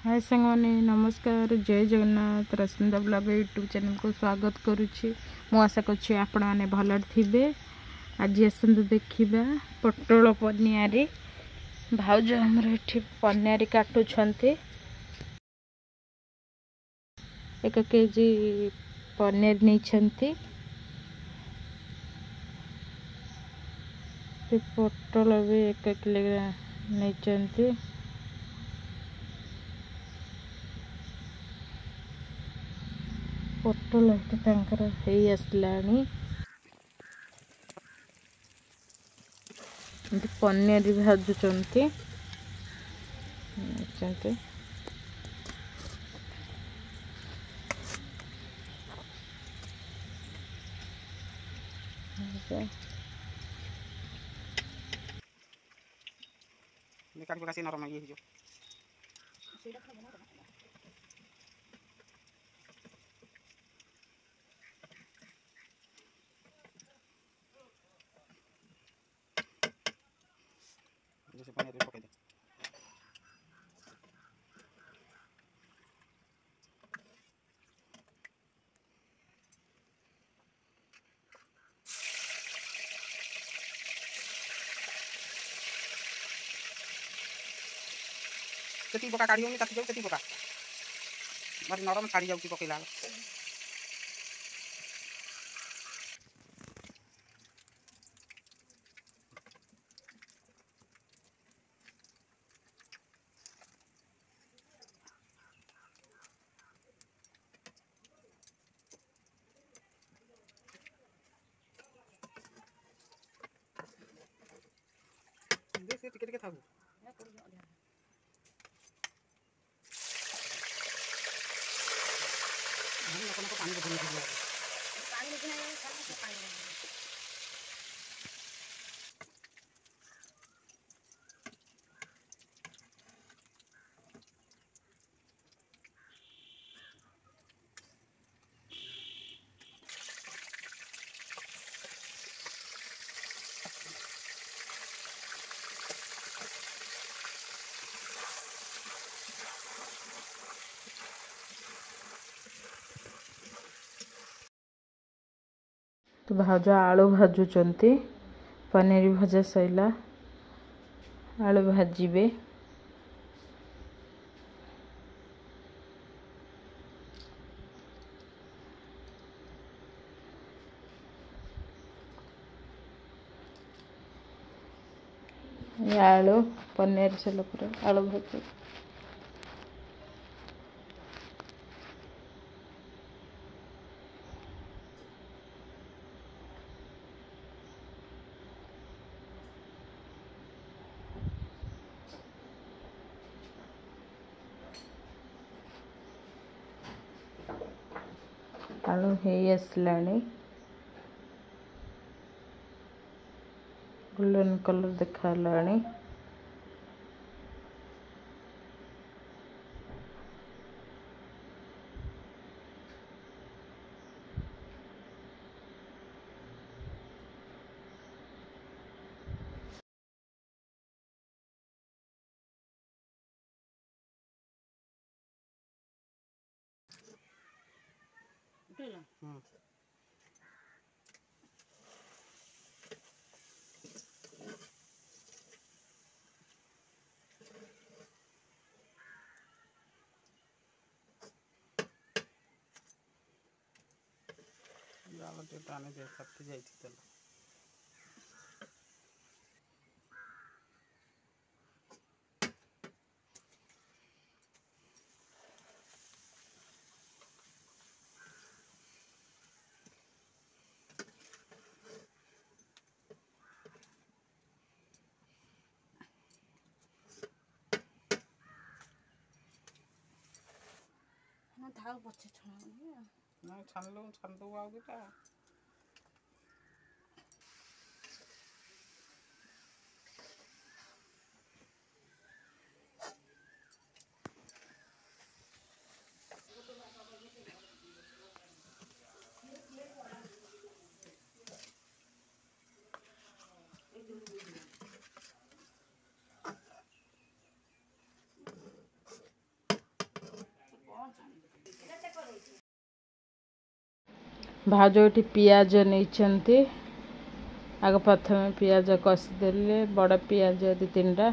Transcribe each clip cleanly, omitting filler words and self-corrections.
हाय सांगने नमस्कार जय Jagannath Rashmita blog YouTube channel को स्वागत करुच्ची। मु आशा करछि आपण माने भल थिबे। आज आसंतु देखिबा पटल पनियारी। भाउज हमर एठी पनियारी काटुछंती। 1 केजी पनीर नहीं पटल भी 1 किलोग्राम नहीं। पटल आसलानी पनीर भाजुंट नरम ये जैसे पनीर पका दे। केती पका काढ़ी होनी ताकि जाऊ केती पका मारी नरम छाड़ी जाऊ पकेला से टिके टिके थाऊ पानी तो भाउज आलू भाजुंट पनीर भजा सैला आलू भाजबे। आलू पनीर से आलू भाज आलू आसलानी गोल्डन कलर देखा टाने दे सकते जाई थी ना धाव बच्चे छान ना छान दो आओगे क्या भाउज ये पियाज नहीं आग प्रथम पियाज कषिदेले बड़ पियाज 2-3टा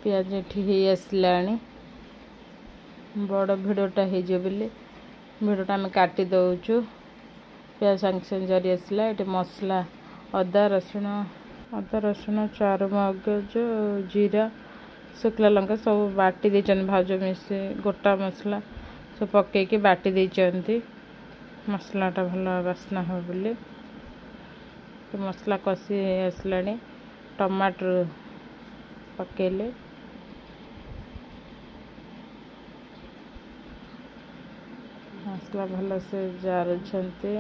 पियाज ये आसला बड़ भिडटा हो भिडटा आम काटी दौचु पियाज सांगे सांगे जरी आसला ये मसला अदा रसुण चारुमगज जीरा शुक्ला लंका सब बाटी देचन भाउज मिसे गोटा मसला सब पकईकि बाटी देचंती मसलाटा भल बास्ना हो बोली मसला कषि आसला टमाटर पकेले मसला भल से जारुछंती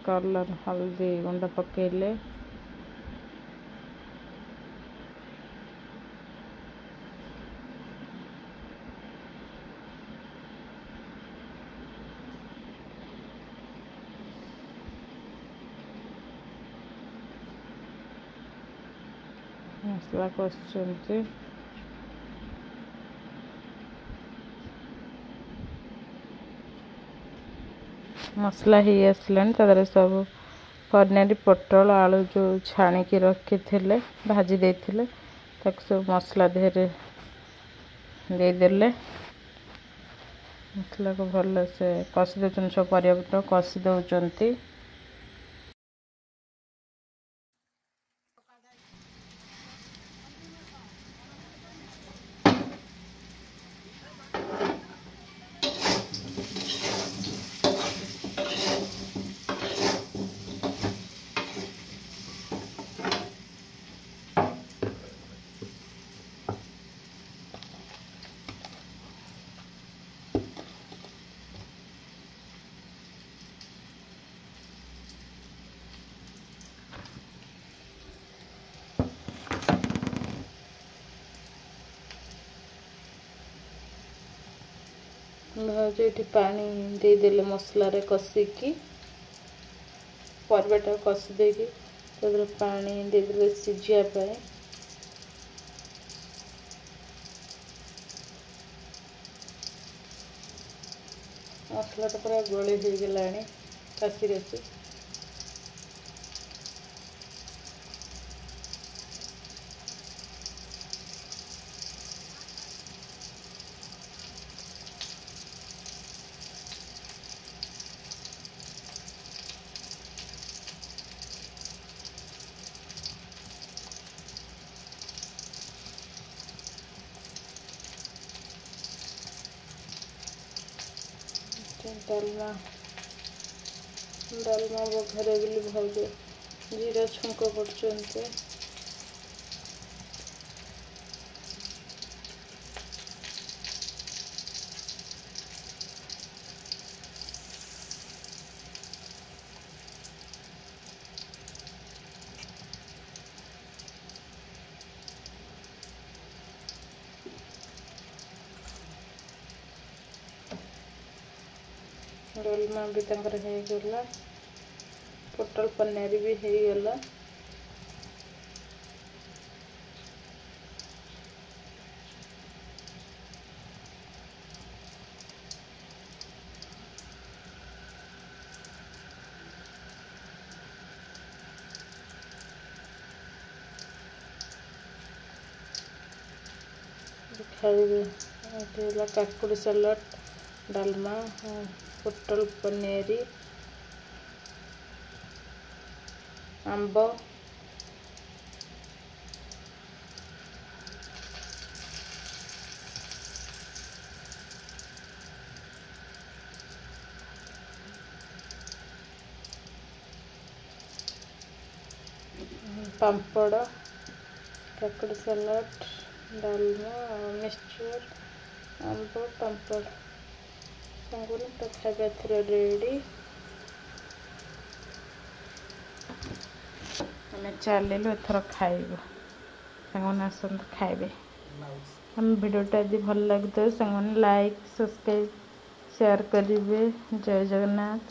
कलर हल्दी गुंड पकेले मसला कषुचंती मसला ही आसलानी तादरे सब पनीर पोटल आलू जो छाणिकी रखी थे भाजी देथिले ताक सब मसला देहरे देदेले मसला को भल से कषि दौरान सब परिया कषि दौरान भाउज ये पानी देदेले मसला रे कषिकी परबाटा कषि देकी पानी देदेले सिझापे मसलाटा पूरा गली हो गला कषि कषि डालमा बघारे बोली भाउज जीरा छुंक पड़ते डालमा भी हो गला पोटल पनीर भी हो गला खाइबे काकुड़ी सलाड डालमा पोटल पनीर आंब पापड़ काकुड़ी सलाड डालमा मिक्सचर आंब पापड़ संगुन तो खाଇବା थोड़ा रेडी हमें चलिलु एथर खाइबु संगुन आसंत खाइबे हम वीडियोटा यदि भल लगे तो संगुन लाइक सब्सक्राइब शेयर करेंगे। जय जगन्नाथ।